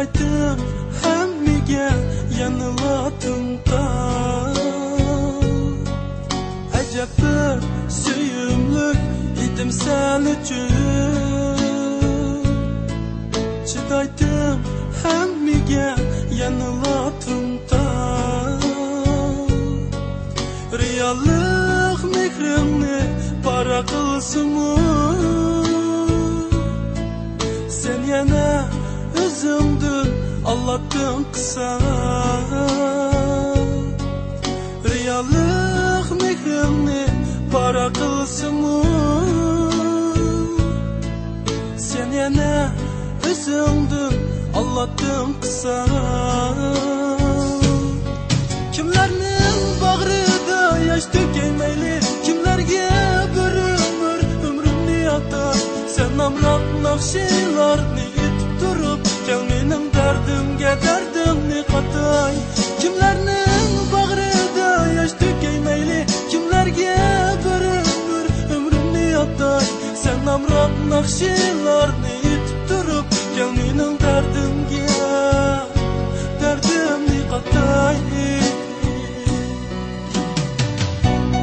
Chidaydım hammiga yanıladım da Acaba bir söyümlük idim sen üçün Chidaydım hammiga yanıladım da Reallik mehrimni para qilsinmi Sen yana özümdün Allah'tan kısa Reallik mehrimni para qilsinmi Sen yana özümdün Allah'tan kısa Kimlerning bag'rida yosh to'kaymayli Kimlarga bir umrimni atar Sen amroq naqshilarni etib turib Kel mening dardimga dardimni qatay Kimlarning bag'rida yosh to'kaymayli Kimlarga bir umrimni atar Sen amroq naqshilarni etib turib Kel mening dardimga dardimni qatay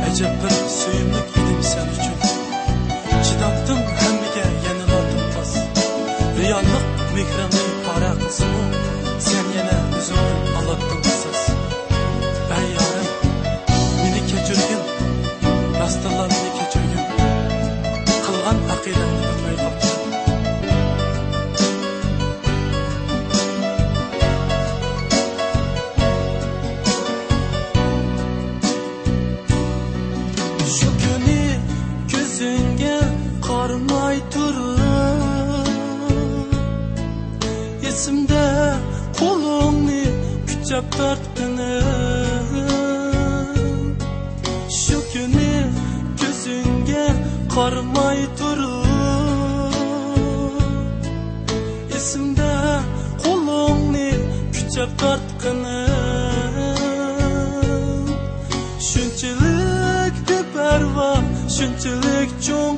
Acaba bir söyümlük idim sen üçün Chidabdım hammiga yanıladım tas Reallik mehrimni para qilsinmi Sen yana o'zingdan Allohdan qilsiz Ey yorim meni kechirgin Rastalarni kechirgin Qilgan aqidangni bilmay qoldim Şu günü gözünge qarmay turib Esimde qo'lingni kuchab tortqinim Şu günü gözünge qarmay turib Esimde qo'lingni kuchab tortqinim Shunchalik beparvo, shunchalik cho'ng